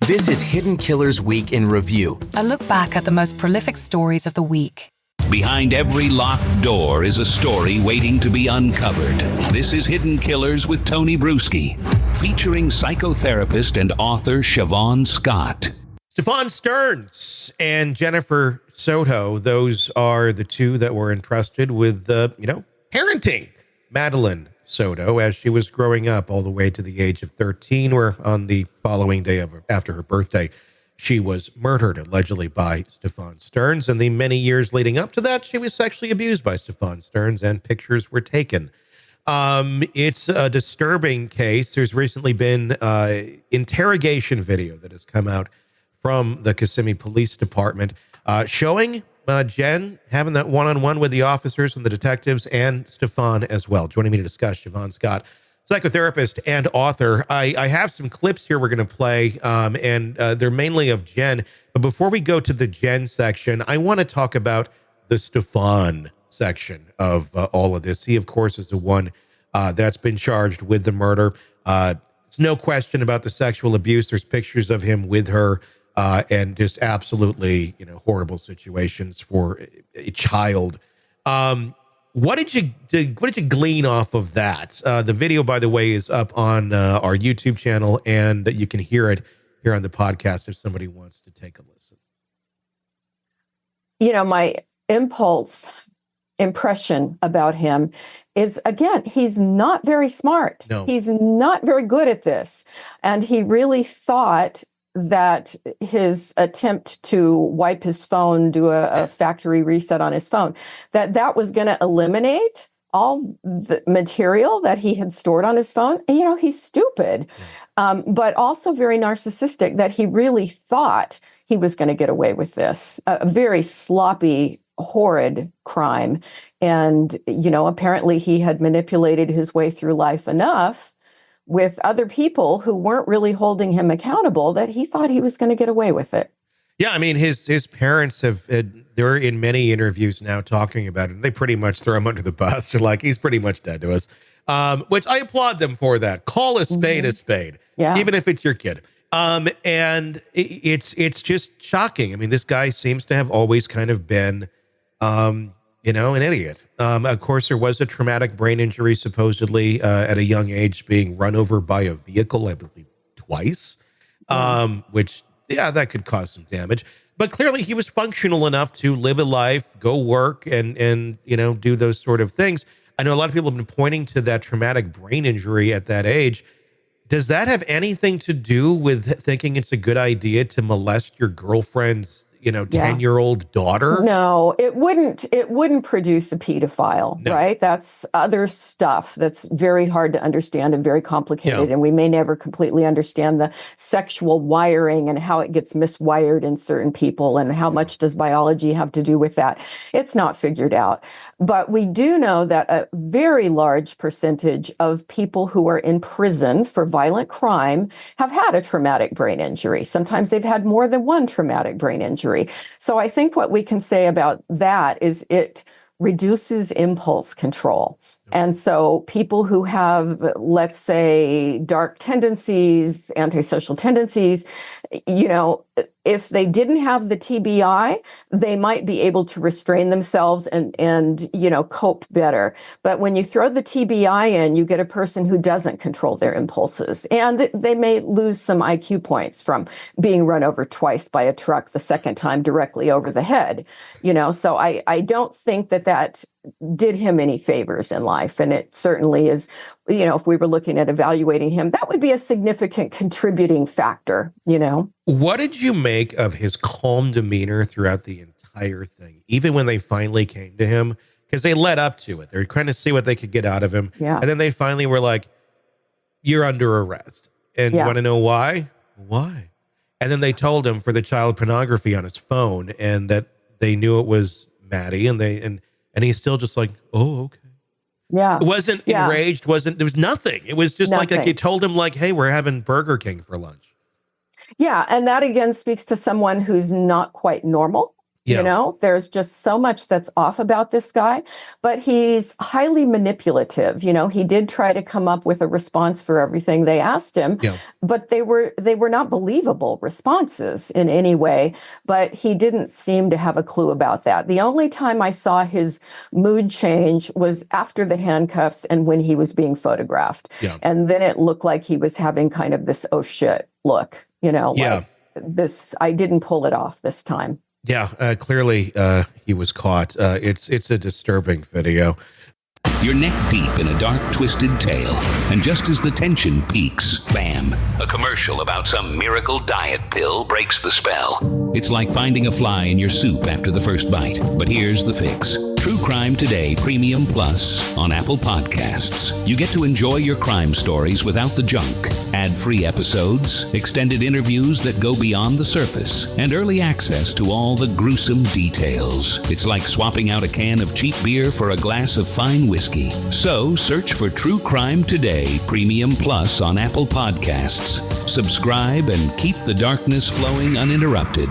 This is Hidden Killers Week in Review. A look back at the most prolific stories of the week. Behind every locked door is a story waiting to be uncovered. This is Hidden Killers with Tony Brueski, featuring psychotherapist and author Shavaun Scott. Stephan Stearns and Jennifer Soto, those are the two that were entrusted with, parenting Madeline Soto as she was growing up all the way to the age of 13, where on the following day after her birthday, she was murdered, allegedly by Stephan Stearns. And the many years leading up to that, she was sexually abused by Stephan Stearns, and pictures were taken. It's a disturbing case. There's recently been interrogation video that has come out from the Kissimmee Police Department showing Jen having that one-on-one with the officers and the detectives, and Stephan as well. Joining me to discuss, Shavaun Scott, psychotherapist and author. I have some clips here we're going to play, and they're mainly of Jen. But before we go to the Jen section, I want to talk about the Stephan section of all of this. He, of course, is the one that's been charged with the murder. It's no question about the sexual abuse. There's pictures of him with her, and just absolutely, horrible situations for a child. What did you glean off of that? The video, by the way, is up on our YouTube channel, and you can hear it here on the podcast if somebody wants to take a listen. My impression about him is, again, he's not very smart. No. He's not very good at this. And he really thought that his attempt to wipe his phone, do a factory reset on his phone, that was going to eliminate all the material that he had stored on his phone. He's stupid, but also very narcissistic, that he really thought he was going to get away with this. A very sloppy, horrid crime. And, apparently he had manipulated his way through life enough with other people who weren't really holding him accountable that he thought he was going to get away with it. Yeah, I mean, his parents they're in many interviews now talking about it. They pretty much throw him under the bus. They're like, he's pretty much dead to us, which I applaud them for that. Call a spade a spade, even if it's your kid. And it's just shocking. I mean, this guy seems to have always kind of been, an idiot. Of course, there was a traumatic brain injury, supposedly at a young age, being run over by a vehicle, I believe, twice, which, that could cause some damage. But clearly he was functional enough to live a life, go work, and do those sort of things. I know a lot of people have been pointing to that traumatic brain injury at that age. Does that have anything to do with thinking it's a good idea to molest your girlfriend's 10-year-old daughter? No, it wouldn't produce a pedophile, No. right? That's other stuff that's very hard to understand and very complicated. And we may never completely understand the sexual wiring and how it gets miswired in certain people and how much does biology have to do with that. It's not figured out. But we do know that a very large percentage of people who are in prison for violent crime have had a traumatic brain injury. Sometimes they've had more than one traumatic brain injury. So I think what we can say about that is it reduces impulse control. And so people who have, let's say, dark tendencies, antisocial tendencies, if they didn't have the TBI, they might be able to restrain themselves and cope better. But when you throw the TBI in, you get a person who doesn't control their impulses. And they may lose some IQ points from being run over twice by a truck, the second time directly over the head. So I don't think that did him any favors in life. And it certainly is, if we were looking at evaluating him, that would be a significant contributing factor, What did you make of his calm demeanor throughout the entire thing, even when they finally came to him? Because they led up to it. They were trying to see what they could get out of him. Yeah. And then they finally were like, you're under arrest. And you want to know why? Why? And then they told him for the child pornography on his phone, and that they knew it was Maddie, and he's still just like, oh, okay. Yeah. It wasn't enraged, there was nothing. It was just Nothing. like you told him, like, hey, we're having Burger King for lunch. Yeah. And that again speaks to someone who's not quite normal. Yeah. You know, there's just so much that's off about this guy, but he's highly manipulative. You know, he did try to come up with a response for everything they asked him, Yeah. but they were not believable responses in any way. But he didn't seem to have a clue about that. The only time I saw his mood change was after the handcuffs and when he was being photographed. Yeah. And then it looked like he was having kind of this, oh shit look, you know, Yeah. like this, I didn't pull it off this time. Yeah, clearly he was caught. It's a disturbing video. You're neck deep in a dark, twisted tale, and just as the tension peaks, bam, a commercial about some miracle diet pill breaks the spell. It's like finding a fly in your soup after the first bite. But here's the fix. True Crime Today Premium Plus on Apple Podcasts. You get to enjoy your crime stories without the junk. Ad-free episodes, extended interviews that go beyond the surface, and early access to all the gruesome details. It's like swapping out a can of cheap beer for a glass of fine whiskey. So search for True Crime Today Premium Plus on Apple Podcasts. Subscribe and keep the darkness flowing uninterrupted.